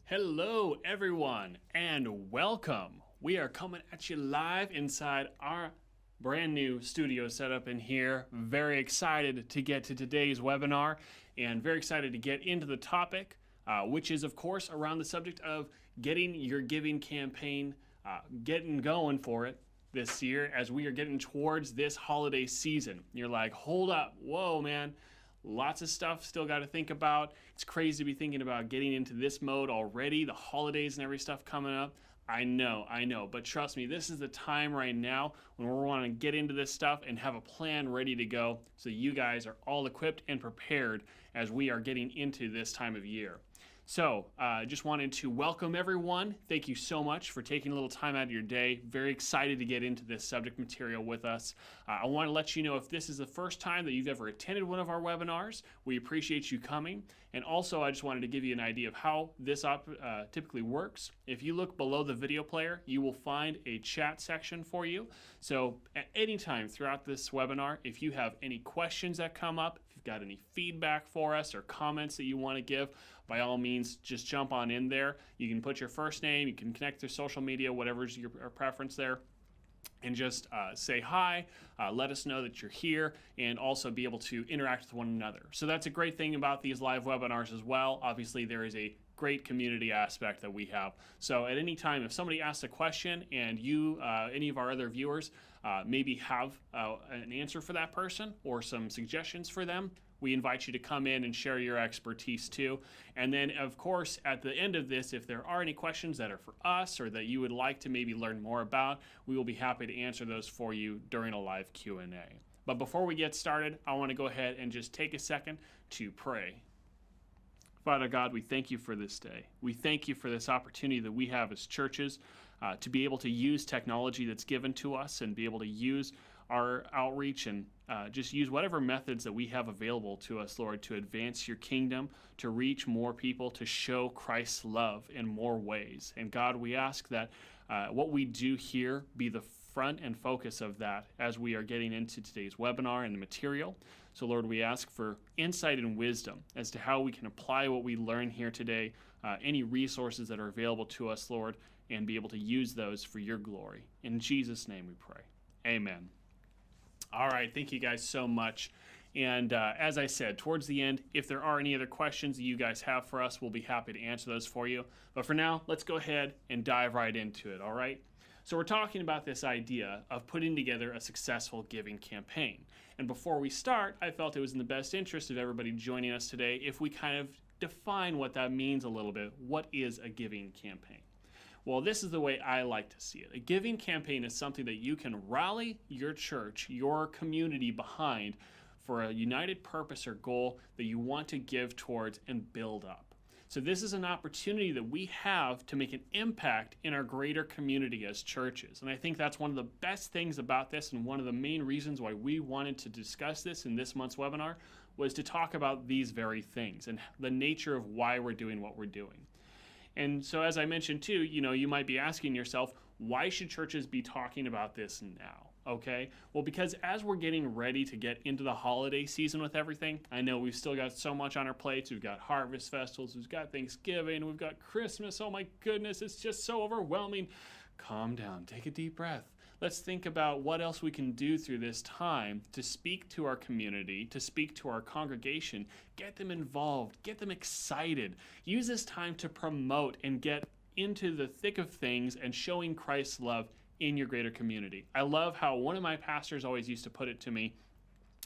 Hello, everyone, and welcome. We are coming at you live inside our brand new studio setup in here. Very excited to get to today's webinar and very excited to get into the topic, which is, of course, around the subject of getting your giving campaign, getting going for it this year as we are getting towards this holiday season. You're like, hold up, whoa, man. Lots of stuff still got to think about. It's crazy to be thinking about getting into this mode already, the holidays and every stuff coming up. I know, but trust me, this is the time right now when we want to get into this stuff and have a plan ready to go so you guys are all equipped and prepared as we are getting into this time of year. So just wanted to welcome everyone. Thank you so much for taking a little time out of your day. Very excited to get into this subject material with us. I want to let you know if this is the first time that you've ever attended one of our webinars, we appreciate you coming. And also I just wanted to give you an idea of how this typically works. If you look below the video player, you will find a chat section for you. So at any time throughout this webinar, if you have any questions that come up, if you've got any feedback for us or comments that you want to give, by all means, just jump on in there. You can put your first name, you can connect through social media, whatever's your preference there, and just say hi, let us know that you're here, and also be able to interact with one another. So that's a great thing about these live webinars as well. Obviously, there is a great community aspect that we have. So at any time, if somebody asks a question and you, any of our other viewers, maybe have an answer for that person or some suggestions for them, we invite you to come in and share your expertise too. And then, of course, at the end of this, if there are any questions that are for us or that you would like to maybe learn more about, we will be happy to answer those for you during a live Q&A. But before we get started, I want to go ahead and just take a second to pray. Father God, we thank you for this day. We thank you for this opportunity that we have as churches to be able to use technology that's given to us and be able to use our outreach and just use whatever methods that we have available to us, Lord, to advance your kingdom, to reach more people, to show Christ's love in more ways. And God, we ask that what we do here be the front and focus of that as we are getting into today's webinar and the material. So Lord, we ask for insight and wisdom as to how we can apply what we learn here today, any resources that are available to us, Lord, and be able to use those for your glory. In Jesus' name we pray. Amen. All right, thank you guys so much. And as I said, towards the end, if there are any other questions that you guys have for us, we'll be happy to answer those for you. But for now, let's go ahead and dive right into it, all right? So we're talking about this idea of putting together a successful giving campaign. And before we start, I felt it was in the best interest of everybody joining us today if we kind of define what that means a little bit. What is a giving campaign? Well, this is the way I like to see it. A giving campaign is something that you can rally your church, your community behind for a united purpose or goal that you want to give towards and build up. So this is an opportunity that we have to make an impact in our greater community as churches. And I think that's one of the best things about this, and one of the main reasons why we wanted to discuss this in this month's webinar was to talk about these very things and the nature of why we're doing what we're doing. And so as I mentioned too, you might be asking yourself, why should churches be talking about this now? Okay, well, because as we're getting ready to get into the holiday season with everything, I know we've still got so much on our plates. We've got harvest festivals, we've got Thanksgiving, we've got Christmas. Oh my goodness, it's just so overwhelming. Calm down, take a deep breath. Let's think about what else we can do through this time to speak to our community, to speak to our congregation, get them involved, get them excited. Use this time to promote and get into the thick of things and showing Christ's love in your greater community. I love how one of my pastors always used to put it to me.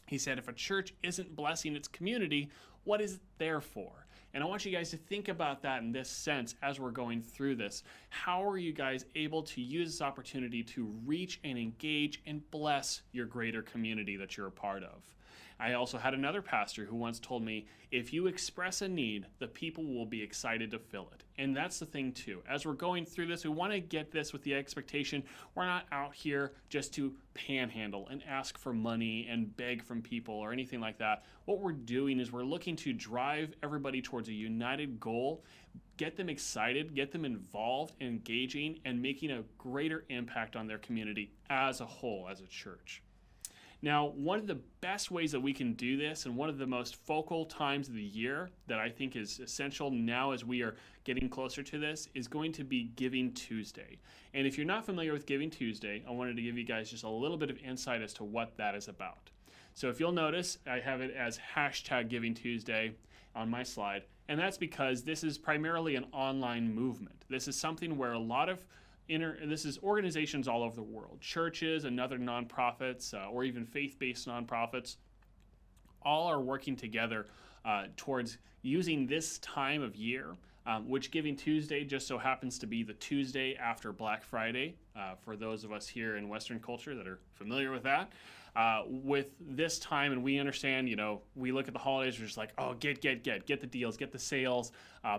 He said, if a church isn't blessing its community, what is it there for? And I want you guys to think about that in this sense as we're going through this. How are you guys able to use this opportunity to reach and engage and bless your greater community that you're a part of? I also had another pastor who once told me, if you express a need, the people will be excited to fill it. And that's the thing too. As we're going through this, we want to get this with the expectation we're not out here just to panhandle and ask for money and beg from people or anything like that. What we're doing is we're looking to drive everybody towards a united goal, get them excited, get them involved, engaging, and making a greater impact on their community as a whole, as a church. Now, one of the best ways that we can do this, and one of the most focal times of the year that I think is essential now as we are getting closer to this, is going to be Giving Tuesday. And if you're not familiar with Giving Tuesday, I wanted to give you guys just a little bit of insight as to what that is about. So if you'll notice, I have it as hashtag Giving Tuesday on my slide, and that's because this is primarily an online movement. This is something where a lot of this is organizations all over the world, churches and other nonprofits, or even faith-based nonprofits, all are working together towards using this time of year, which Giving Tuesday just so happens to be the Tuesday after Black Friday, for those of us here in Western culture that are familiar with that. With this time, and we understand, we look at the holidays, we're just like, oh, get the deals, get the sales,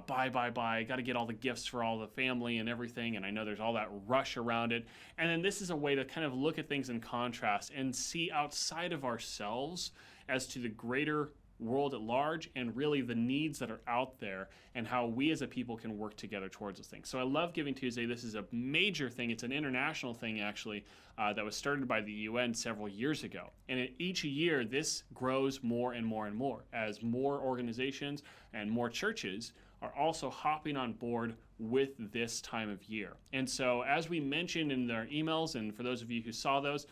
buy, got to get all the gifts for all the family and everything, and I know there's all that rush around it. And then this is a way to kind of look at things in contrast and see outside of ourselves as to the greater world at large and really the needs that are out there and how we as a people can work together towards those things. So I love Giving Tuesday. This is a major thing. It's an international thing, actually, that was started by the UN several years ago. And each year, this grows more and more and more as more organizations and more churches are also hopping on board with this time of year. And so as we mentioned in their emails, and for those of you who saw those,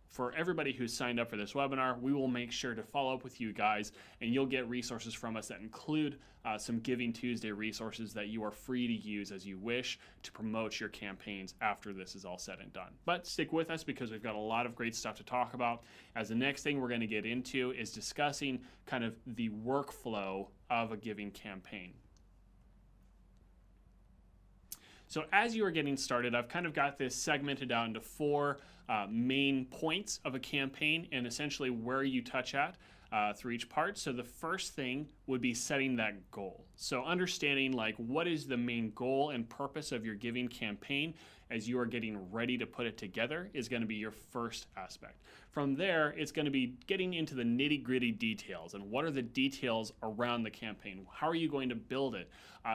for everybody who's signed up for this webinar, we will make sure to follow up with you guys, and you'll get resources from us that include some Giving Tuesday resources that you are free to use as you wish to promote your campaigns after this is all said and done. But stick with us because we've got a lot of great stuff to talk about. As the next thing we're going to get into is discussing kind of the workflow of a giving campaign. So as you are getting started, I've kind of got this segmented out into four main points of a campaign and essentially where you touch at through each part. So the first thing would be setting that goal. So understanding like what is the main goal and purpose of your giving campaign as you are getting ready to put it together is going to be your first aspect. From there, it's going to be getting into the nitty-gritty details and what are the details around the campaign? How are you going to build it?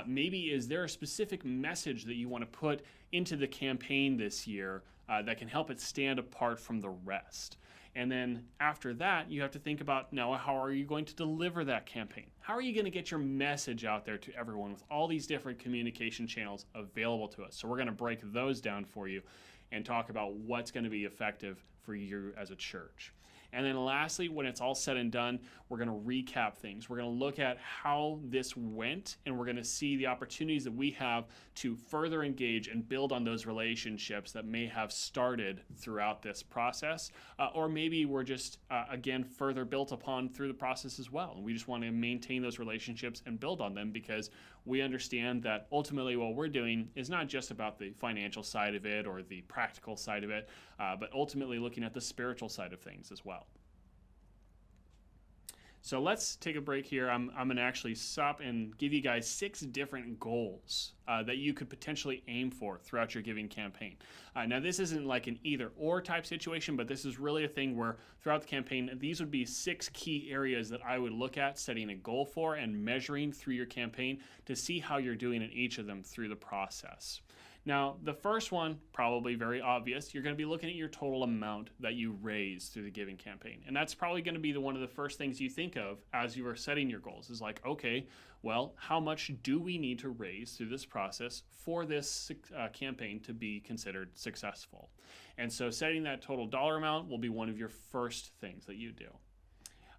Maybe is there a specific message that you want to put into the campaign this year that can help it stand apart from the rest? And then after that, you have to think about now, how are you going to deliver that campaign? How are you going to get your message out there to everyone with all these different communication channels available to us? So we're going to break those down for you and talk about what's going to be effective for you as a church. And then lastly, when it's all said and done, we're going to recap things. We're going to look at how this went, and we're going to see the opportunities that we have to further engage and build on those relationships that may have started throughout this process, or maybe we're just, again, further built upon through the process as well. And we just want to maintain those relationships and build on them because we understand that ultimately what we're doing is not just about the financial side of it or the practical side of it, but ultimately looking at the spiritual side of things as well. So let's take a break here. I'm going to actually stop and give you guys 6 different goals that you could potentially aim for throughout your giving campaign. Now, this isn't like an either-or type situation, but this is really a thing where throughout the campaign, these would be 6 key areas that I would look at setting a goal for and measuring through your campaign to see how you're doing in each of them through the process. Now, the first one, probably very obvious, you're going to be looking at your total amount that you raise through the giving campaign. And that's probably going to be one of the first things you think of as you are setting your goals is like, okay, well, how much do we need to raise through this process for this campaign to be considered successful? And so setting that total dollar amount will be one of your first things that you do.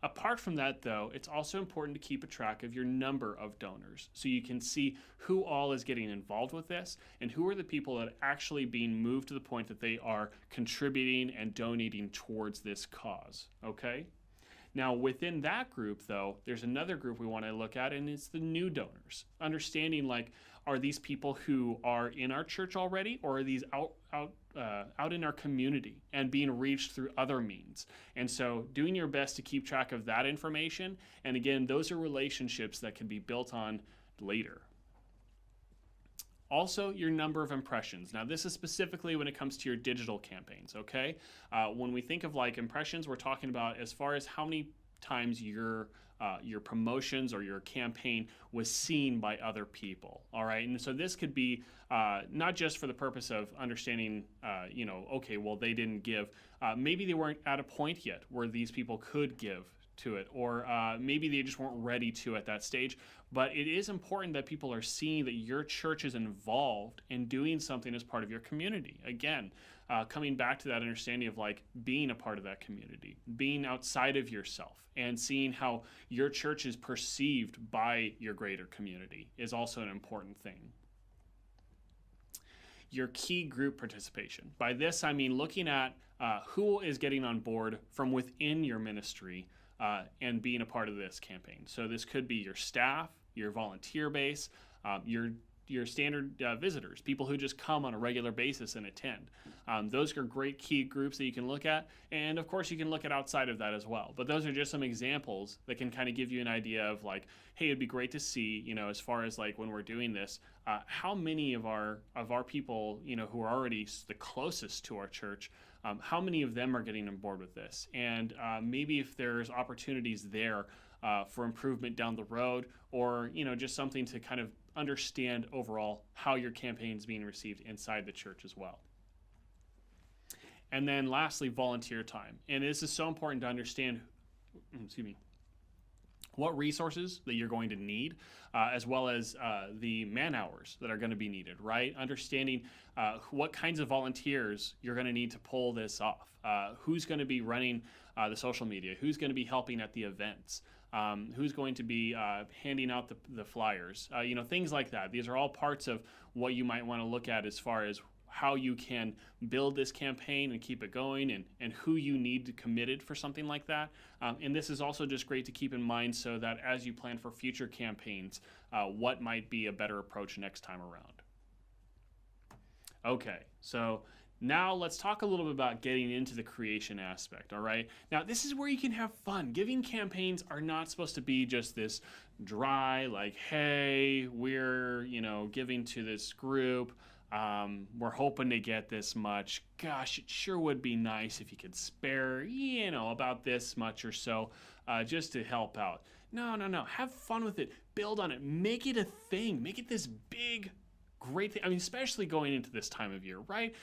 Apart from that, though, it's also important to keep a track of your number of donors so you can see who all is getting involved with this and who are the people that are actually being moved to the point that they are contributing and donating towards this cause, okay? Now, within that group, though, there's another group we want to look at, and it's the new donors. Understanding, like, are these people who are in our church already, or are these out in our community and being reached through other means? And so doing your best to keep track of that information. And again, those are relationships that can be built on later. Also, your number of impressions. Now, this is specifically when it comes to your digital campaigns, okay? When we think of like impressions, we're talking about as far as how many times your promotions or your campaign was seen by other people. All right, and so this could be not just for the purpose of understanding, okay, well, they didn't give. Maybe they weren't at a point yet where these people could give to it, or maybe they just weren't ready to at that stage. But it is important that people are seeing that your church is involved in doing something as part of your community. Again, coming back to that understanding of like being a part of that community, being outside of yourself, and seeing how your church is perceived by your greater community is also an important thing. Your key group participation. By this, I mean looking at who is getting on board from within your ministry and being a part of this campaign. So this could be your staff, your volunteer base, your standard visitors, people who just come on a regular basis and attend. Those are great key groups that you can look at. And of course, you can look at outside of that as well. But those are just some examples that can kind of give you an idea of like, hey, it'd be great to see, as far as like when we're doing this, how many of our people, who are already the closest to our church, how many of them are getting on board with this? And maybe if there's opportunities there for improvement down the road, or, just something to kind of understand overall how your campaign is being received inside the church as well. And then lastly, volunteer time. And this is so important to understand, what resources that you're going to need, as well as the man hours that are going to be needed, right? Understanding what kinds of volunteers you're going to need to pull this off. Who's going to be running the social media? Who's going to be helping at the events? Who's going to be handing out the flyers? Things like that. These are all parts of what you might want to look at as far as how you can build this campaign and keep it going, and who you need committed for something like that. And this is also just great to keep in mind so that as you plan for future campaigns, what might be a better approach next time around. Okay, so now let's talk a little bit about getting into the creation aspect, all right? Now, this is where you can have fun. Giving campaigns are not supposed to be just this dry, like, hey, we're, giving to this group. We're hoping to get this much. Gosh, it sure would be nice if you could spare, about this much or so, just to help out. No. Have fun with it. Build on it. Make it a thing. Make it this big, great thing. I mean, especially going into this time of year, right?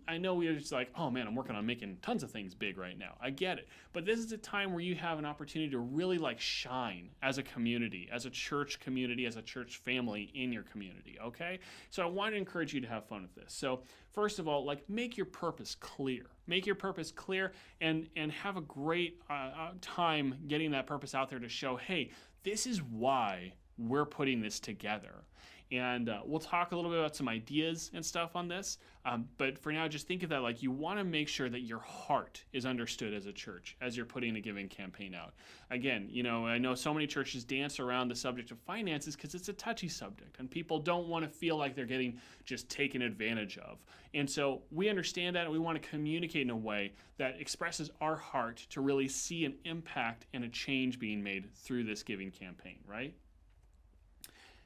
I know we're just like, oh man, I'm working on making tons of things big right now. I get it. But this is a time where you have an opportunity to really shine as a community, as a church community, as a church family in your community, okay? So I want to encourage you to have fun with this. So first of all, make your purpose clear. Make your purpose clear and have a great time getting that purpose out there to show, hey, this is why we're putting this together. And we'll talk a little bit about some ideas and stuff on this. But for now, just think of that you want to make sure that your heart is understood as a church as you're putting a giving campaign out. Again, I know so many churches dance around the subject of finances because it's a touchy subject and people don't want to feel like they're getting just taken advantage of. And so we understand that, and we want to communicate in a way that expresses our heart to really see an impact and a change being made through this giving campaign, right?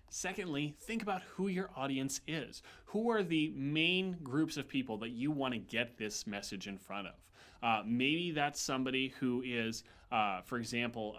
Secondly, think about who your audience is. Who are the main groups of people that you want to get this message in front of? Maybe that's somebody who is, for example,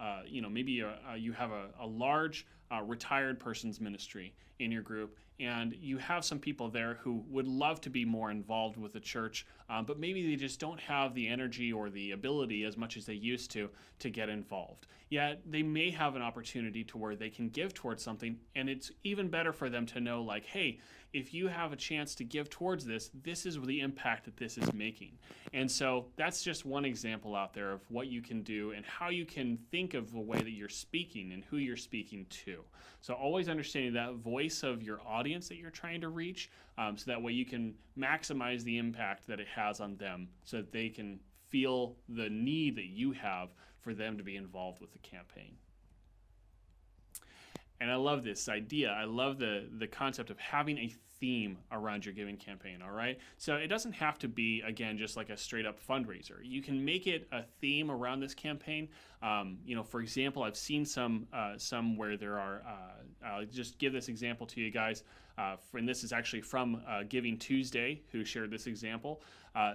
maybe you have a large retired person's ministry in your group, and you have some people there who would love to be more involved with the church, but maybe they just don't have the energy or the ability as much as they used to get involved. Yet they may have an opportunity to where they can give towards something, and it's even better for them to know, hey, if you have a chance to give towards this, this is the impact that this is making. And so that's just one example out there of what you can do and how you can think of the way that you're speaking and who you're speaking to. So always understanding that voice of your audience that you're trying to reach, so that way you can maximize the impact that it has on them so that they can feel the need that you have for them to be involved with the campaign. And I love this idea. I love the concept of having a theme around your giving campaign, all right? So it doesn't have to be, again, just a straight up fundraiser. You can make it a theme around this campaign. For example, I've seen some where there are, I'll just give this example to you guys, and this is actually from Giving Tuesday, who shared this example.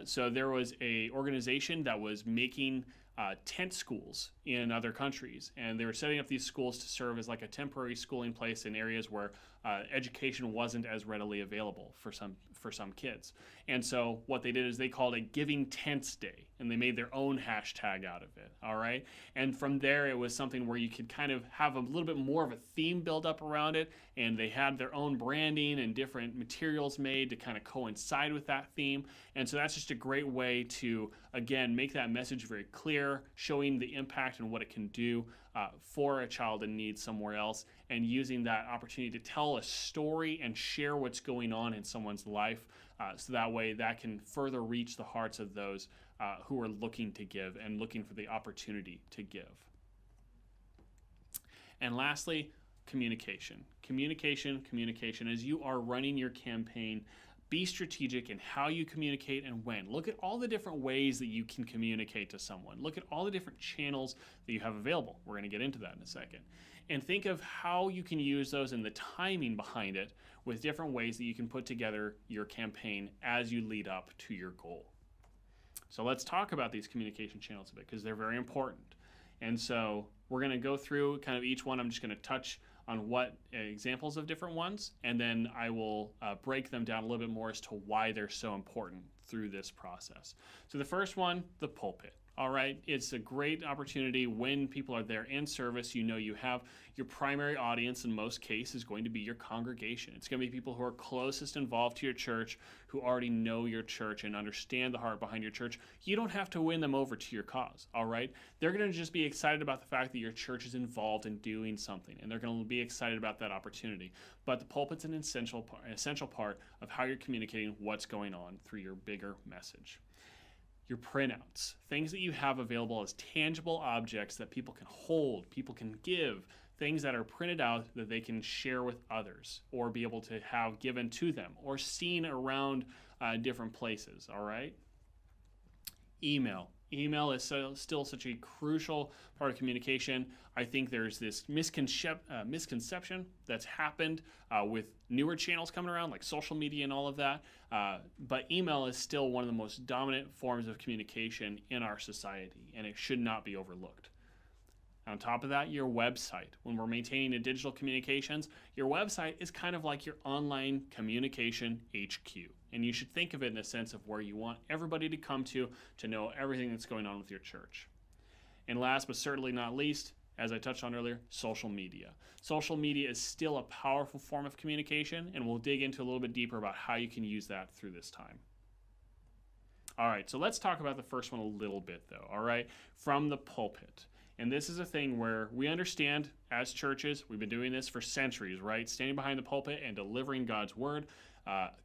So there was a organization that was making tent schools in other countries, and they were setting up these schools to serve as like a temporary schooling place in areas where education wasn't as readily available for some kids. And so what they did is they called it Giving Tents Day, and they made their own hashtag out of it. All right, and from there it was something where you could kind of have a little bit more of a theme build up around it, and they had their own branding and different materials made to kind of coincide with that theme. And so that's just a great way to, again, make that message very clear, showing the impact and what it can do for a child in need somewhere else, and using that opportunity to tell a story and share what's going on in someone's life, so that way that can further reach the hearts of those who are looking to give and looking for the opportunity to give. And lastly, communication. Communication. As you are running your campaign, be strategic in how you communicate and when. Look at all the different ways that you can communicate to someone. Look at all the different channels that you have available. We're going to get into that in a second. And think of how you can use those and the timing behind it with different ways that you can put together your campaign as you lead up to your goal. So let's talk about these communication channels a bit, because they're very important. And so we're going to go through kind of each one. I'm just going to touch on what examples of different ones, and then I will break them down a little bit more as to why they're so important through this process. So the first one, the pulpit. All right, it's a great opportunity when people are there in service. You know, you have your primary audience in most cases is going to be your congregation. It's going to be people who are closest involved to your church, who already know your church and understand the heart behind your church. You don't have to win them over to your cause, all right? They're going to just be excited about the fact that your church is involved in doing something, and they're going to be excited about that opportunity. But the pulpit's an essential part of how you're communicating what's going on through your bigger message. Your printouts, things that you have available as tangible objects that people can hold, people can give, things that are printed out that they can share with others or be able to have given to them or seen around different places, all right? Email. Email is still such a crucial part of communication. I think there's this misconception that's happened with newer channels coming around, like social media and all of that. But email is still one of the most dominant forms of communication in our society, and it should not be overlooked. On top of that, your website. When we're maintaining a digital communications, your website is kind of like your online communication HQ. And you should think of it in the sense of where you want everybody to come to know everything that's going on with your church. And last but certainly not least, as I touched on earlier, social media. Social media is still a powerful form of communication, and we'll dig into a little bit deeper about how you can use that through this time. All right, so let's talk about the first one a little bit though, all right? From the pulpit. And this is a thing where we understand as churches, we've been doing this for centuries, right? Standing behind the pulpit and delivering God's word,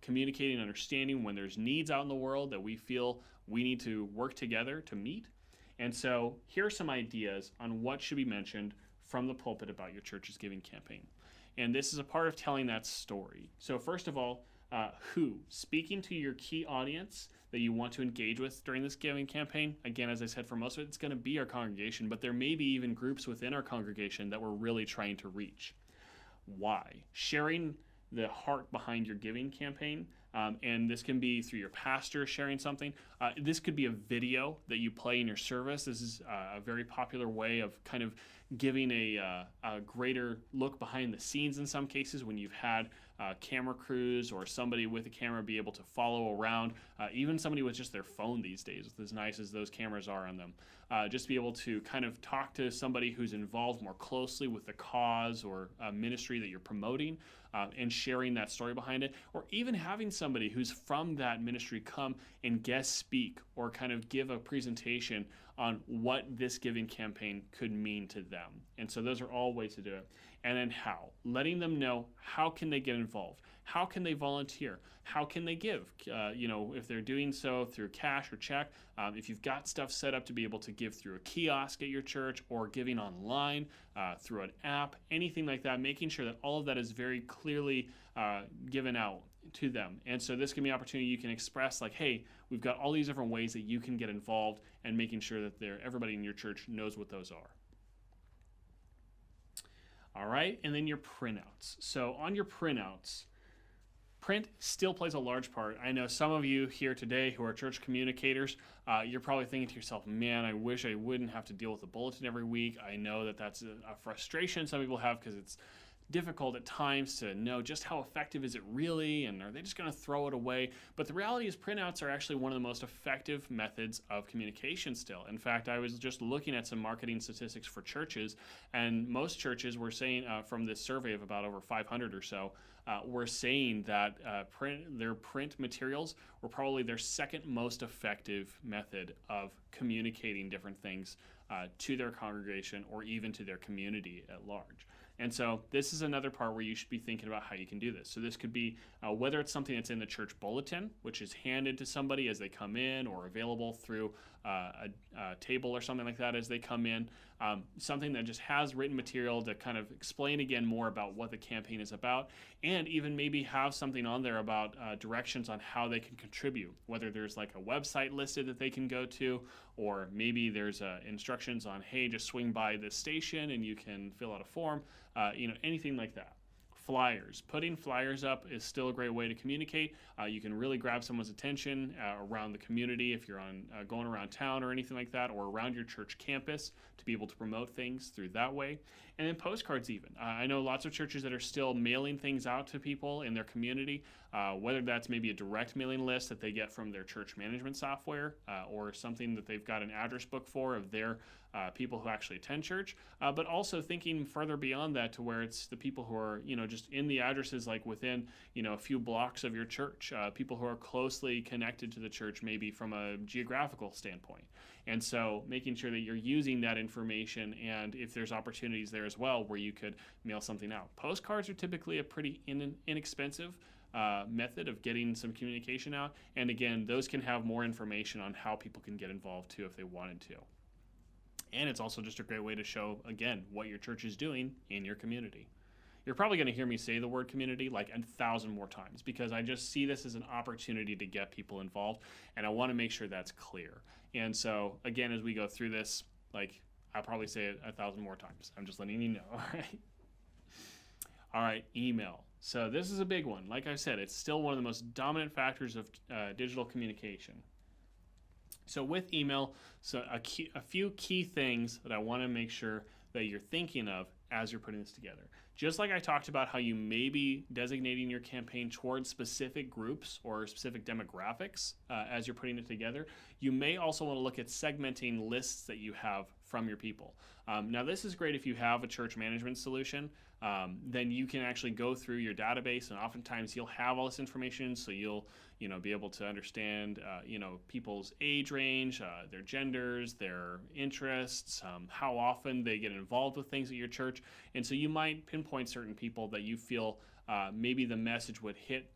communicating and understanding when there's needs out in the world that we feel we need to work together to meet. And so here are some ideas on what should be mentioned from the pulpit about your church's giving campaign. And this is a part of telling that story. So first of all, who? Speaking to your key audience that you want to engage with during this giving campaign. Again, as I said, for most of it, it's going to be our congregation, but there may be even groups within our congregation that we're really trying to reach. Why? Sharing the heart behind your giving campaign, and this can be through your pastor sharing something. This could be a video that you play in your service. This is a very popular way of kind of giving a greater look behind the scenes in some cases when you've had camera crews or somebody with a camera be able to follow around, even somebody with just their phone these days, with as nice as those cameras are on them. Just be able to kind of talk to somebody who's involved more closely with the cause or ministry that you're promoting, and sharing that story behind it, or even having somebody who's from that ministry come and guest speak or kind of give a presentation on what this giving campaign could mean to them. And so those are all ways to do it. And then how? Letting them know how can they get involved? How can they volunteer? How can they give? If they're doing so through cash or check, if you've got stuff set up to be able to give through a kiosk at your church or giving online through an app, anything like that, making sure that all of that is very clearly given out to them. And so this can be an opportunity you can express like, hey, we've got all these different ways that you can get involved, and making sure that everybody in your church knows what those are. All right, and then your printouts. So on your printouts, print still plays a large part. I know some of you here today who are church communicators, you're probably thinking to yourself, man, I wish I wouldn't have to deal with a bulletin every week. I know that that's a frustration some people have because it's difficult at times to know just how effective is it really, and are they just going to throw it away? But the reality is printouts are actually one of the most effective methods of communication still. In fact, I was just looking at some marketing statistics for churches, and most churches were saying from this survey of about over 500 or so, were saying that their print materials were probably their second most effective method of communicating different things to their congregation or even to their community at large. And so this is another part where you should be thinking about how you can do this. So this could be whether it's something that's in the church bulletin, which is handed to somebody as they come in, or available through a table or something like that as they come in. Something that just has written material to kind of explain again more about what the campaign is about, and even maybe have something on there about directions on how they can contribute, whether there's like a website listed that they can go to, or maybe there's instructions on, hey, just swing by this station and you can fill out a form, anything like that. Flyers. Putting flyers up is still a great way to communicate. You can really grab someone's attention around the community if you're on going around town or anything like that, or around your church campus to be able to promote things through that way. And then postcards even. I know lots of churches that are still mailing things out to people in their community, whether that's maybe a direct mailing list that they get from their church management software, or something that they've got an address book for of their people who actually attend church, but also thinking further beyond that to where it's the people who are, just in the addresses, like within, a few blocks of your church, people who are closely connected to the church, maybe from a geographical standpoint. And so making sure that you're using that information, and if there's opportunities there as well where you could mail something out. Postcards are typically a pretty inexpensive method of getting some communication out. And again, those can have more information on how people can get involved too if they wanted to. And it's also just a great way to show, again, what your church is doing in your community. You're probably going to hear me say the word community like 1,000 more times, because I just see this as an opportunity to get people involved, and I want to make sure that's clear. And so, again, as we go through this, I'll probably say it 1,000 more times. I'm just letting you know, all right? All right, email. So this is a big one. Like I said, it's still one of the most dominant factors of digital communication. So with email, a few key things that I want to make sure that you're thinking of as you're putting this together. Just like I talked about how you may be designating your campaign towards specific groups or specific demographics as you're putting it together, you may also want to look at segmenting lists that you have from your people. Now this is great if you have a church management solution. Then you can actually go through your database, and oftentimes you'll have all this information, so you'll be able to understand people's age range, their genders, their interests, how often they get involved with things at your church. And so you might pinpoint certain people that you feel maybe the message would hit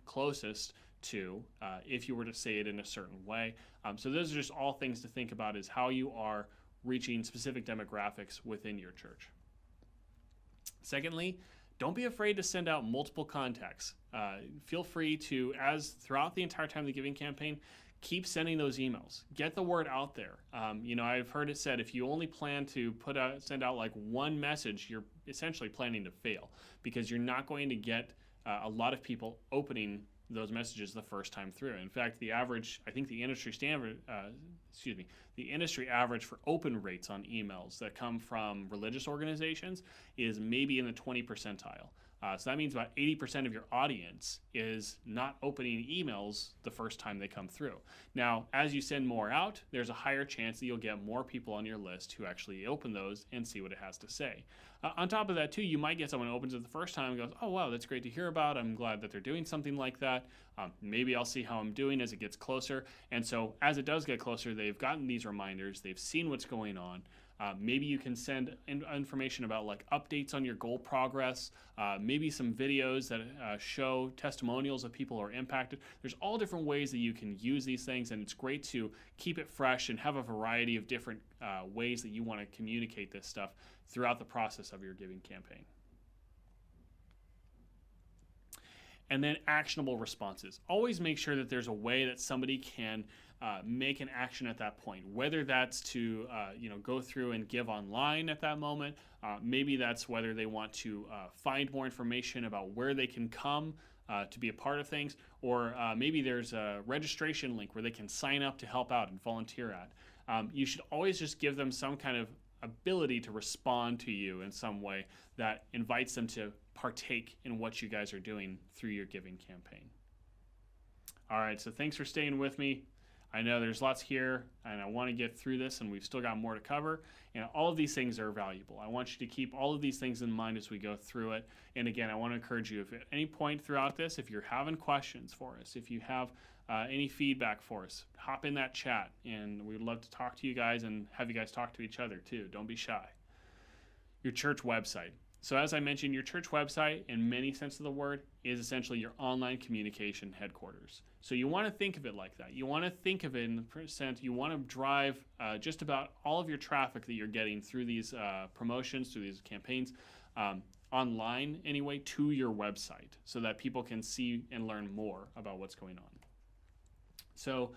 closest to if you were to say it in a certain way. So those are just all things to think about, is how you are reaching specific demographics within your church. Secondly, don't be afraid to send out multiple contacts. Feel free to, as throughout the entire time of the giving campaign, keep sending those emails. Get the word out there. I've heard it said, if you only plan to send out like one message, you're essentially planning to fail, because you're not going to get a lot of people opening those messages the first time through. In fact, the average, I think the industry average for open rates on emails that come from religious organizations is maybe in the 20 percentile. So that means about 80% of your audience is not opening emails the first time they come through. Now, as you send more out, there's a higher chance that you'll get more people on your list who actually open those and see what it has to say. On top of that, too, you might get someone who opens it the first time and goes, oh, wow, that's great to hear about. I'm glad that they're doing something like that. Maybe I'll see how I'm doing as it gets closer. And so as it does get closer, they've gotten these reminders. They've seen what's going on. Maybe you can send information about like updates on your goal progress, maybe some videos that show testimonials of people who are impacted. There's all different ways that you can use these things, and it's great to keep it fresh and have a variety of different ways that you want to communicate this stuff throughout the process of your giving campaign. And then actionable responses. Always make sure that there's a way that somebody can make an action at that point, whether that's to go through and give online at that moment. Maybe that's whether they want to find more information about where they can come to be a part of things, or maybe there's a registration link where they can sign up to help out and volunteer at. You should always just give them some kind of ability to respond to you in some way that invites them to partake in what you guys are doing through your giving campaign. All right, so thanks for staying with me. I know there's lots here, and I want to get through this, and we've still got more to cover. And all of these things are valuable. I want you to keep all of these things in mind as we go through it. And again, I want to encourage you, if at any point throughout this, if you're having questions for us, if you have any feedback for us, hop in that chat, and we'd love to talk to you guys and have you guys talk to each other too. Don't be shy. Your church website. So as I mentioned, your church website, in many sense of the word, is essentially your online communication headquarters. So you want to think of it like that. You want to think of it in the sense you want to drive just about all of your traffic that you're getting through these promotions, through these campaigns, online anyway, to your website so that people can see and learn more about what's going on. So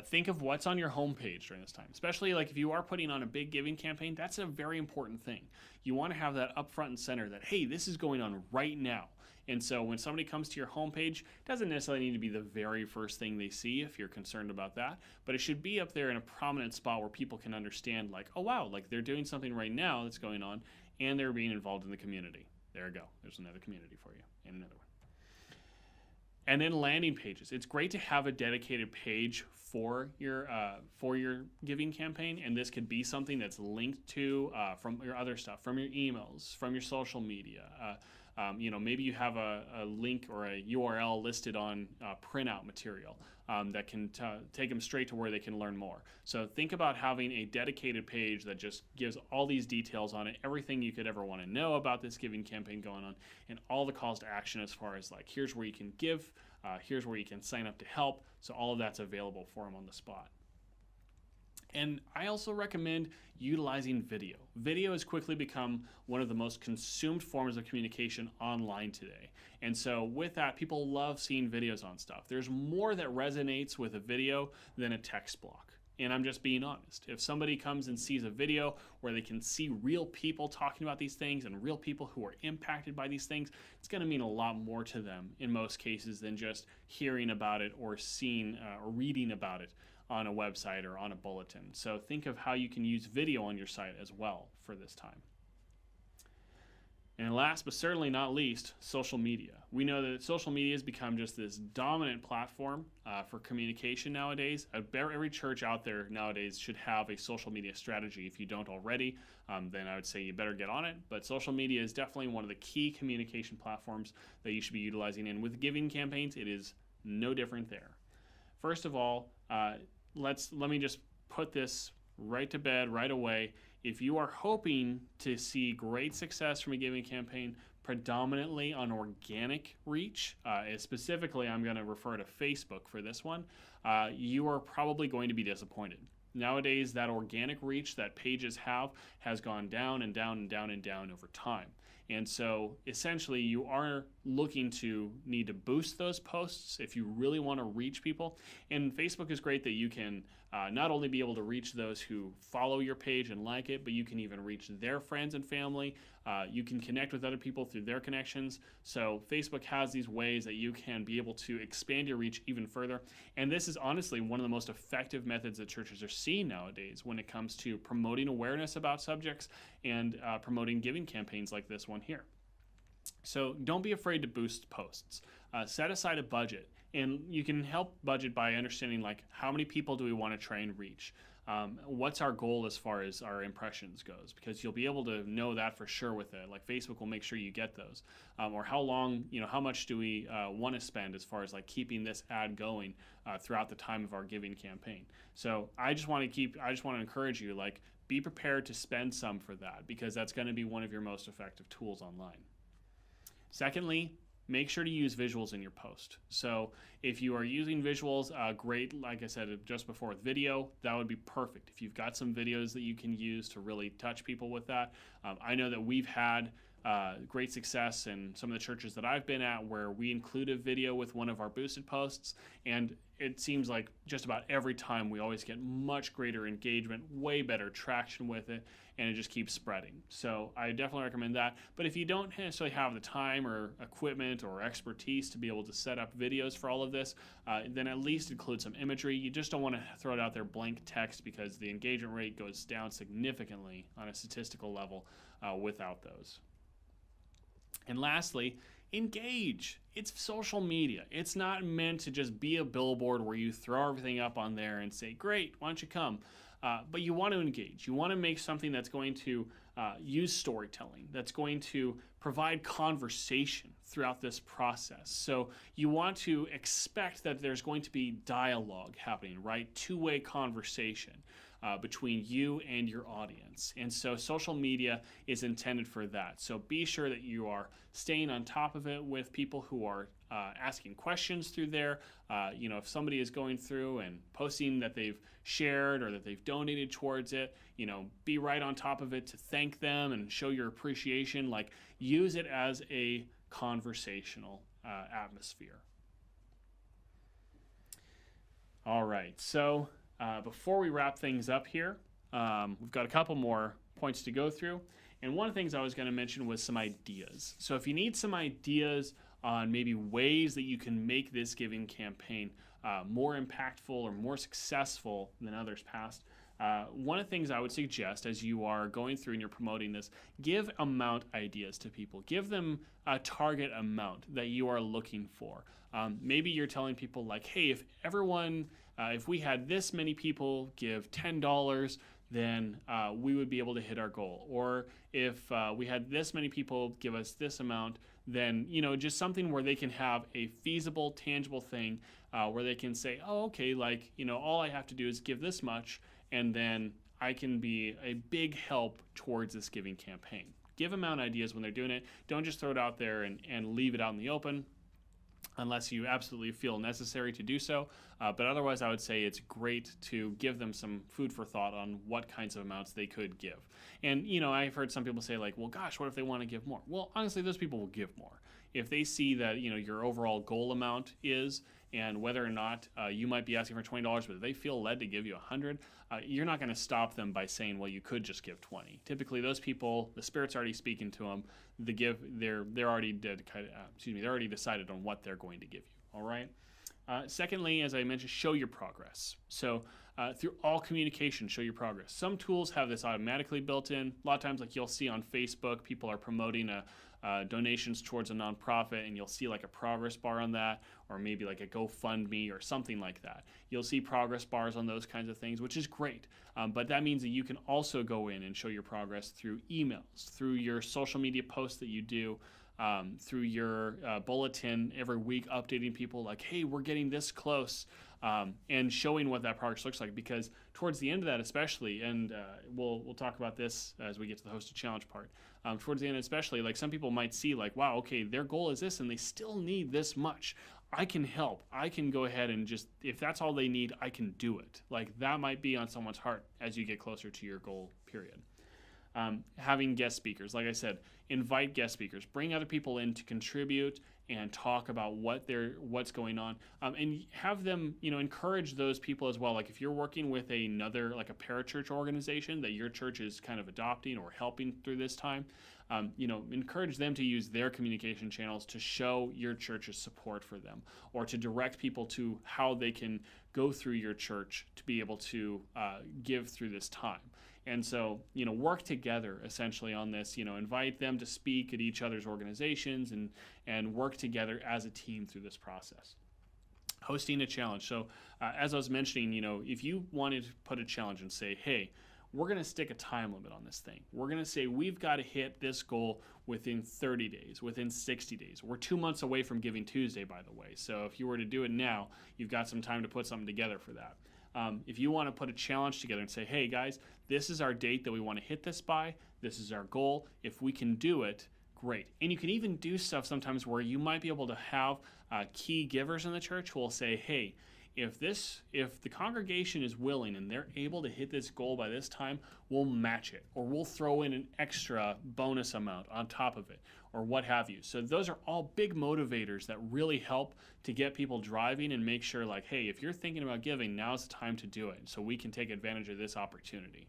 think of what's on your homepage during this time, especially like if you are putting on a big giving campaign. That's a very important thing. You want to have that up front and center that, hey, this is going on right now. And so when somebody comes to your homepage, it doesn't necessarily need to be the very first thing they see if you're concerned about that, but it should be up there in a prominent spot where people can understand like, oh wow, like they're doing something right now that's going on and they're being involved in the community. There you go. There's another community for you and another one. And then landing pages. It's great to have a dedicated page for your giving campaign, and this could be something that's linked to from your other stuff, from your emails, from your social media. Maybe you have a link or a URL listed on printout material that can take them straight to where they can learn more. So think about having a dedicated page that just gives all these details on it, everything you could ever want to know about this giving campaign going on, and all the calls to action as far as like, here's where you can give, here's where you can sign up to help. So all of that's available for them on the spot. And I also recommend utilizing video. Video has quickly become one of the most consumed forms of communication online today. And so with that, people love seeing videos on stuff. There's more that resonates with a video than a text block. And I'm just being honest. If somebody comes and sees a video where they can see real people talking about these things and real people who are impacted by these things, it's going to mean a lot more to them in most cases than just hearing about it or seeing or reading about it on a website or on a bulletin. So think of how you can use video on your site as well for this time. And last but certainly not least, social media. We know that social media has become just this dominant platform for communication nowadays. Every church out there nowadays should have a social media strategy. If you don't already, then I would say you better get on it. But social media is definitely one of the key communication platforms that you should be utilizing. And with giving campaigns, it is no different there. First of all, let me just put this right to bed right away. If you are hoping to see great success from a giving campaign, predominantly on organic reach, specifically I'm going to refer to Facebook for this one, you are probably going to be disappointed. Nowadays, that organic reach that pages have has gone down and down and down and down over time. And so essentially you are looking to need to boost those posts if you really want to reach people. And Facebook is great that you can not only be able to reach those who follow your page and like it, but you can even reach their friends and family. You can connect with other people through their connections. So Facebook has these ways that you can be able to expand your reach even further. And this is honestly one of the most effective methods that churches are seeing nowadays when it comes to promoting awareness about subjects and promoting giving campaigns like this one here. So don't be afraid to boost posts. Set aside a budget, and you can help budget by understanding like how many people do we want to try and reach. What's our goal as far as our impressions goes, because you'll be able to know that for sure with it. Like Facebook will make sure you get those, or how long, how much do we want to spend as far as like keeping this ad going throughout the time of our giving campaign. So I just want to encourage you, like, be prepared to spend some for that, because that's going to be one of your most effective tools online. Secondly, make sure to use visuals in your post. So if you are using visuals, great, like I said just before with video, that would be perfect. If you've got some videos that you can use to really touch people with that. I know that we've had great success in some of the churches that I've been at where we include a video with one of our boosted posts, and it seems like just about every time we always get much greater engagement, way better traction with it, and it just keeps spreading. So I definitely recommend that. But if you don't necessarily have the time or equipment or expertise to be able to set up videos for all of this, then at least include some imagery. You just don't want to throw it out there blank text, because the engagement rate goes down significantly on a statistical level without those. And lastly, engage. It's social media. It's not meant to just be a billboard where you throw everything up on there and say, great, why don't you come? But you want to engage. You want to make something that's going to use storytelling, that's going to provide conversation throughout this process. So you want to expect that there's going to be dialogue happening, right? Two-way conversation between you and your audience. And so social media is intended for that. So be sure that you are staying on top of it with people who are asking questions through there. If somebody is going through and posting that they've shared or that they've donated towards it, be right on top of it to thank them and show your appreciation. Like, use it as a conversational atmosphere. All right, so before we wrap things up here, we've got a couple more points to go through. And one of the things I was going to mention was some ideas. So if you need some ideas on maybe ways that you can make this giving campaign more impactful or more successful than others past, one of the things I would suggest as you are going through and you're promoting this, give amount ideas to people. Give them a target amount that you are looking for. Maybe you're telling people like, hey, if we had this many people give $10, then we would be able to hit our goal. Or if we had this many people give us this amount, then, just something where they can have a feasible, tangible thing where they can say, oh, okay, all I have to do is give this much, and then I can be a big help towards this giving campaign. Give them out ideas when they're doing it. Don't just throw it out there and leave it out in the open, unless you absolutely feel necessary to do so. But otherwise, I would say it's great to give them some food for thought on what kinds of amounts they could give. And, I've heard some people say like, well, gosh, what if they want to give more? Well, honestly, those people will give more. If they see that, your overall goal amount is, and whether or not you might be asking for $20, but if they feel led to give you $100, you're not going to stop them by saying, well, you could just give $20. Typically, those people, the Spirit's already speaking to them. They're already they're already decided on what they're going to give you. All right. Secondly, as I mentioned, show your progress. So through all communication, show your progress. Some tools have this automatically built in. A lot of times, like you'll see on Facebook, people are promoting donations towards a nonprofit, and you'll see like a progress bar on that, or maybe like a GoFundMe or something like that. You'll see progress bars on those kinds of things, which is great. But that means that you can also go in and show your progress through emails, through your social media posts that you do, through your bulletin every week, updating people like, hey, we're getting this close, and showing what that progress looks like. Because towards the end of that especially, and we'll talk about this as we get to the hosted challenge part, towards the end especially, like some people might see like, wow, okay, their goal is this and they still need this much. I can help. I can go ahead and just, if that's all they need, I can do it. Like that might be on someone's heart as you get closer to your goal period. Having guest speakers, like I said, invite guest speakers, bring other people in to contribute and talk about what's going on, and have them, encourage those people as well. Like if you're working with another, like a parachurch organization that your church is kind of adopting or helping through this time, encourage them to use their communication channels to show your church's support for them, or to direct people to how they can go through your church to be able to give through this time. And so, work together essentially on this, invite them to speak at each other's organizations and work together as a team through this process. Hosting a challenge. So as I was mentioning, if you wanted to put a challenge and say, hey, we're going to stick a time limit on this thing. We're going to say we've got to hit this goal within 30 days, within 60 days. We're 2 months away from Giving Tuesday, by the way. So if you were to do it now, you've got some time to put something together for that. If you want to put a challenge together and say, hey guys, this is our date that we want to hit this by, this is our goal, if we can do it, great. And you can even do stuff sometimes where you might be able to have key givers in the church who will say, hey, if the congregation is willing and they're able to hit this goal by this time, we'll match it, or we'll throw in an extra bonus amount on top of it, or what have you. So those are all big motivators that really help to get people driving and make sure, like, hey, if you're thinking about giving, now's the time to do it, so we can take advantage of this opportunity.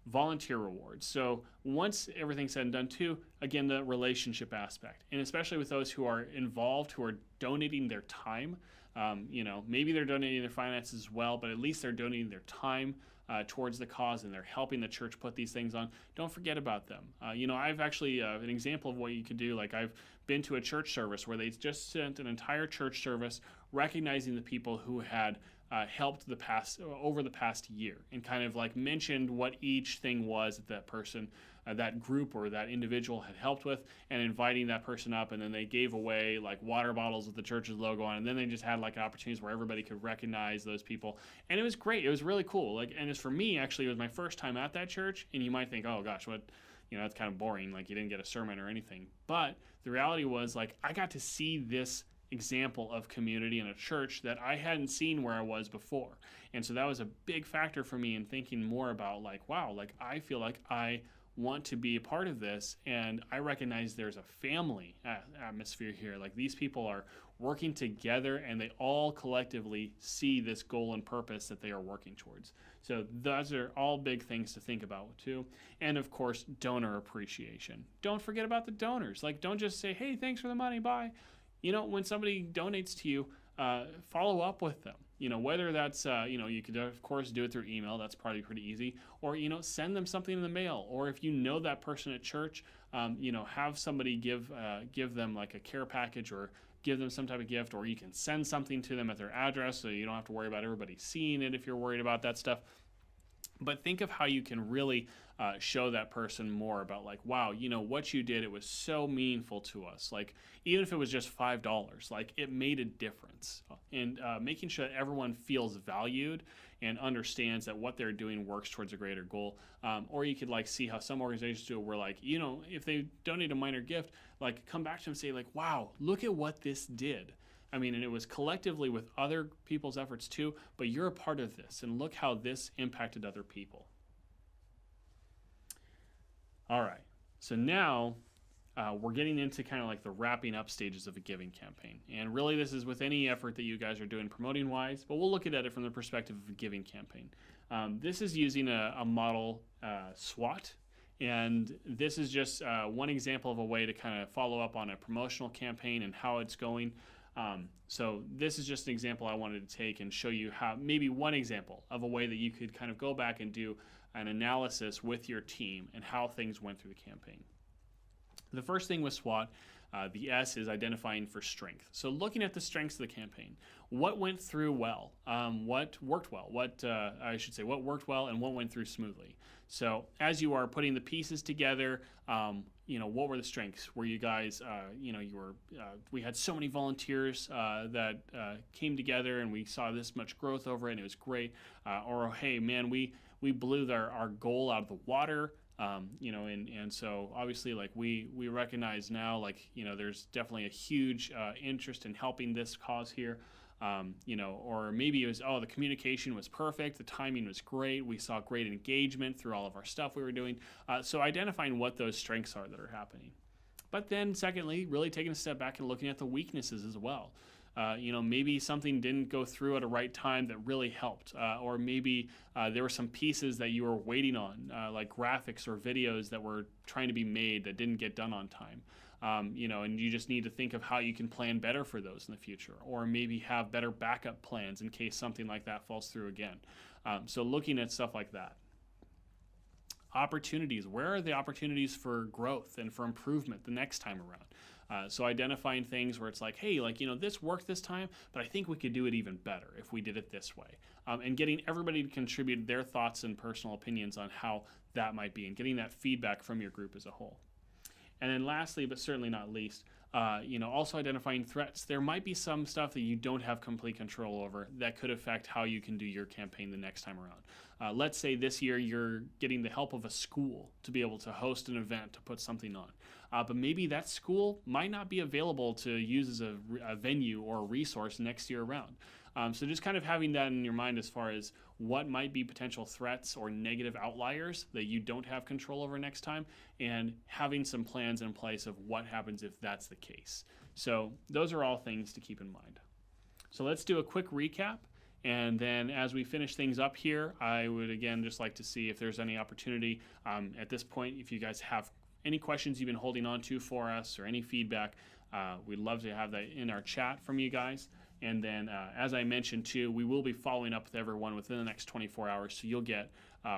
Volunteer rewards. So once everything's said and done too, again, the relationship aspect, and especially with those who are involved, who are donating their time, maybe they're donating their finances as well, but at least they're donating their time towards the cause, and they're helping the church put these things on. Don't forget about them. I've actually, an example of what you could do, like I've been to a church service where they just sent an entire church service recognizing the people who had helped over the past year, and kind of like mentioned what each thing was that that person, that group or that individual had helped with, and inviting that person up. And then they gave away like water bottles with the church's logo on, and then they just had like opportunities where everybody could recognize those people, and it was great. It was really cool. And as for me, actually, it was my first time at that church, and you might think, oh gosh, what, that's kind of boring, like you didn't get a sermon or anything. But the reality was, like, I got to see this example of community in a church that I hadn't seen where I was before. And so that was a big factor for me in thinking more about, like, wow, like I feel like I want to be a part of this, and I recognize there's a family atmosphere here. Like, these people are working together, and they all collectively see this goal and purpose that they are working towards. So those are all big things to think about too. And of course, donor appreciation. Don't forget about the donors. Like, don't just say, hey, thanks for the money, bye. When somebody donates to you, follow up with them. Whether that's, you could, of course, do it through email. That's probably pretty easy. Or, send them something in the mail. Or if you know that person at church, have somebody give them like a care package, or give them some type of gift, or you can send something to them at their address so you don't have to worry about everybody seeing it if you're worried about that stuff. But think of how you can really show that person more about, like, wow, what you did, it was so meaningful to us. Like, even if it was just $5, like, it made a difference. And making sure that everyone feels valued and understands that what they're doing works towards a greater goal. Or you could, like, see how some organizations do it where, like, if they donate a minor gift, like, come back to them and say, like, wow, look at what this did. And it was collectively with other people's efforts too, but you're a part of this, and look how this impacted other people. All right, so now we're getting into kind of like the wrapping up stages of a giving campaign. And really, this is with any effort that you guys are doing promoting-wise, but we'll look at it from the perspective of a giving campaign. This is using a model SWOT. And this is just one example of a way to kind of follow up on a promotional campaign and how it's going. So this is just an example I wanted to take and show you how, maybe one example of a way that you could kind of go back and do an analysis with your team and how things went through the campaign. The first thing with SWOT, the S is identifying for strength. So looking at the strengths of the campaign, what went through well, what worked well, what worked well and what went through smoothly. So as you are putting the pieces together, what were the strengths? Were you guys, we had so many volunteers that came together, and we saw this much growth over it, and it was great. Or, hey, man, we blew our goal out of the water. And so obviously, like, we recognize now, like, there's definitely a huge interest in helping this cause here. Or maybe it was, the communication was perfect, the timing was great, we saw great engagement through all of our stuff we were doing. So identifying what those strengths are that are happening. But then secondly, really taking a step back and looking at the weaknesses as well. Maybe something didn't go through at a right time that really helped, or maybe there were some pieces that you were waiting on, like graphics or videos that were trying to be made that didn't get done on time. And you just need to think of how you can plan better for those in the future, or maybe have better backup plans in case something like that falls through again. So looking at stuff like that. Opportunities. Where are the opportunities for growth and for improvement the next time around? So identifying things where it's like, hey, this worked this time, but I think we could do it even better if we did it this way. And getting everybody to contribute their thoughts and personal opinions on how that might be, and getting that feedback from your group as a whole. And then lastly, but certainly not least, also identifying threats. There might be some stuff that you don't have complete control over that could affect how you can do your campaign the next time around. Let's say this year you're getting the help of a school to be able to host an event, to put something on. But maybe that school might not be available to use as a venue or a resource next year around. So just kind of having that in your mind as far as what might be potential threats or negative outliers that you don't have control over next time, and having some plans in place of what happens if that's the case. So those are all things to keep in mind. So let's do a quick recap. And then as we finish things up here, I would again just like to see if there's any opportunity at this point, if you guys have any questions you've been holding on to for us or any feedback, we'd love to have that in our chat from you guys. And then, as I mentioned too, we will be following up with everyone within the next 24 hours. So you'll get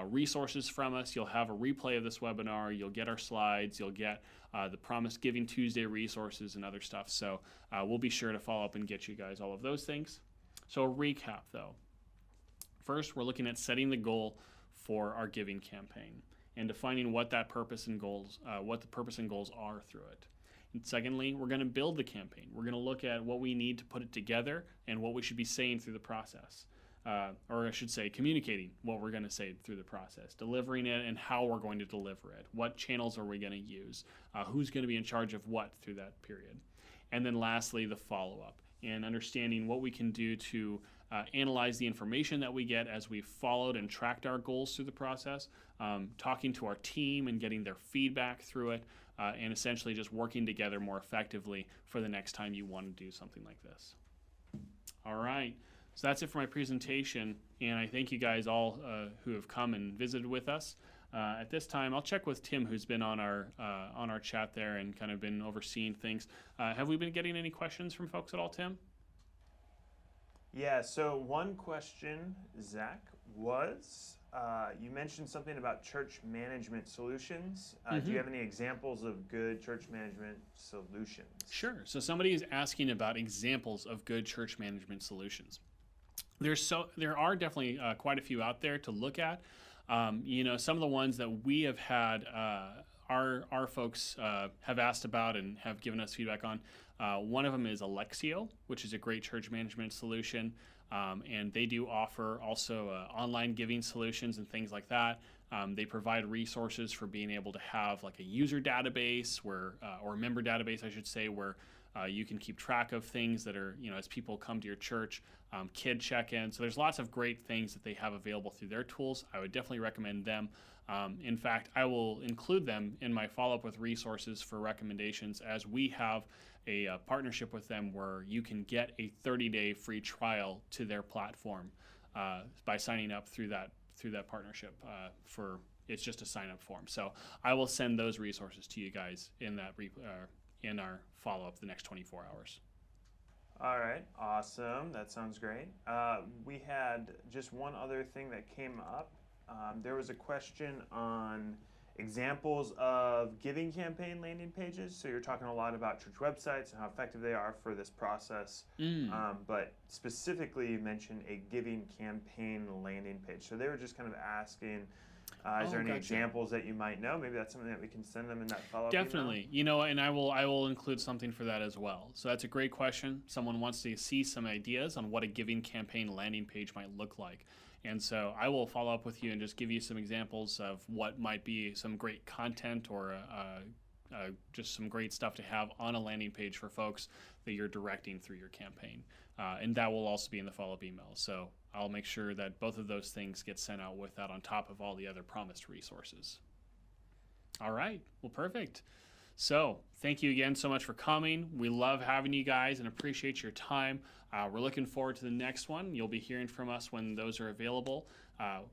resources from us. You'll have a replay of this webinar. You'll get our slides. You'll get the Promised Giving Tuesday resources and other stuff. So we'll be sure to follow up and get you guys all of those things. So a recap though. First, we're looking at setting the goal for our giving campaign and defining what that purpose and goals, what the purpose and goals are through it. And secondly, we're going to build the campaign. We're going to look at what we need to put it together and what we should be saying through the process. Or I should say, communicating what we're going to say through the process, delivering it and how we're going to deliver it. What channels are we going to use? Who's going to be in charge of what through that period? And then lastly, the follow-up and understanding what we can do to analyze the information that we get as we've followed and tracked our goals through the process, talking to our team and getting their feedback through it, and essentially just working together more effectively for the next time you want to do something like this. All right, so that's it for my presentation, and I thank you guys all who have come and visited with us. At this time, I'll check with Tim, who's been on our chat there and kind of been overseeing things. Have we been getting any questions from folks at all, Tim? Yeah, so one question, Zach, was you mentioned something about church management solutions. Do you have any examples of good church management solutions? Sure. So somebody is asking about examples of good church management solutions. There are definitely quite a few out there to look at. Some of the ones that we have had our folks have asked about and have given us feedback on. One of them is Alexio, which is a great church management solution. And they do offer also online giving solutions and things like that. They provide resources for being able to have like a user database or a member database, I should say, where you can keep track of things that are, as people come to your church, kid check-in. So there's lots of great things that they have available through their tools. I would definitely recommend them. In fact, I will include them in my follow-up with resources for recommendations, as we have a partnership with them where you can get a 30-day free trial to their platform by signing up through that partnership. It's just a sign-up form. So I will send those resources to you guys in our follow-up the next 24 hours. All right, awesome. That sounds great. We had just one other thing that came up. There was a question on examples of giving campaign landing pages. So you're talking a lot about church websites and how effective they are for this process. But specifically, you mentioned a giving campaign landing page. So they were just kind of asking, is there any examples that you might know? Maybe that's something that we can send them in that follow-up Definitely. email? And I will include something for that as well. So that's a great question. Someone wants to see some ideas on what a giving campaign landing page might look like. And so I will follow up with you and just give you some examples of what might be some great content or just some great stuff to have on a landing page for folks that you're directing through your campaign. And that will also be in the follow-up email. So I'll make sure that both of those things get sent out with that on top of all the other promised resources. All right. Well, perfect. So thank you again so much for coming. We love having you guys and appreciate your time. We're looking forward to the next one. You'll be hearing from us when those are available.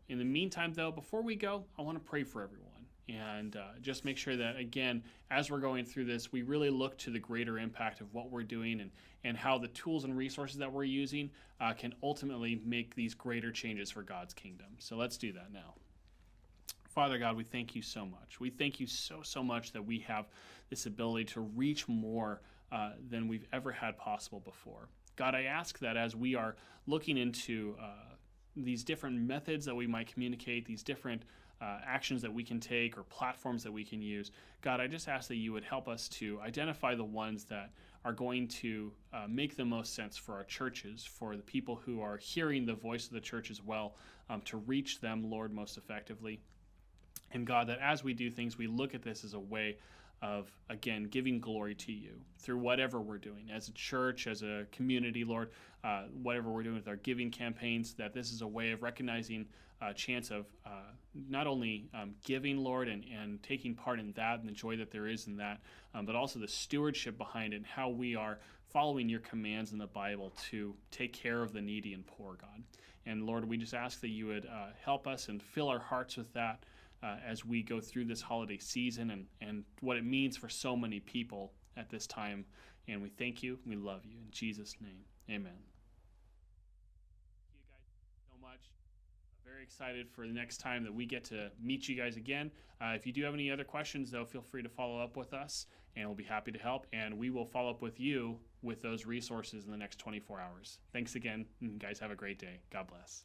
In the meantime, though, before we go, I want to pray for everyone and just make sure that, again, as we're going through this, we really look to the greater impact of what we're doing and how the tools and resources that we're using can ultimately make these greater changes for God's kingdom. So let's do that now. Father God, we thank you so much. We thank you so much that we have this ability to reach more than we've ever had possible before. God, I ask that as we are looking into these different methods that we might communicate, these different actions that we can take or platforms that we can use, God, I just ask that you would help us to identify the ones that are going to make the most sense for our churches, for the people who are hearing the voice of the church as well, to reach them, Lord, most effectively. And God, that as we do things, we look at this as a way of, again, giving glory to you through whatever we're doing as a church, as a community, Lord, whatever we're doing with our giving campaigns, that this is a way of recognizing a chance of not only giving, Lord, and taking part in that and the joy that there is in that, but also the stewardship behind it and how we are following your commands in the Bible to take care of the needy and poor, God. And Lord, we just ask that you would help us and fill our hearts with that as we go through this holiday season and what it means for so many people at this time. And we thank you. We love you. In Jesus' name, amen. Thank you guys so much. Very excited for the next time that we get to meet you guys again. If you do have any other questions, though, feel free to follow up with us, and we'll be happy to help. And we will follow up with you with those resources in the next 24 hours. Thanks again, and guys, have a great day. God bless.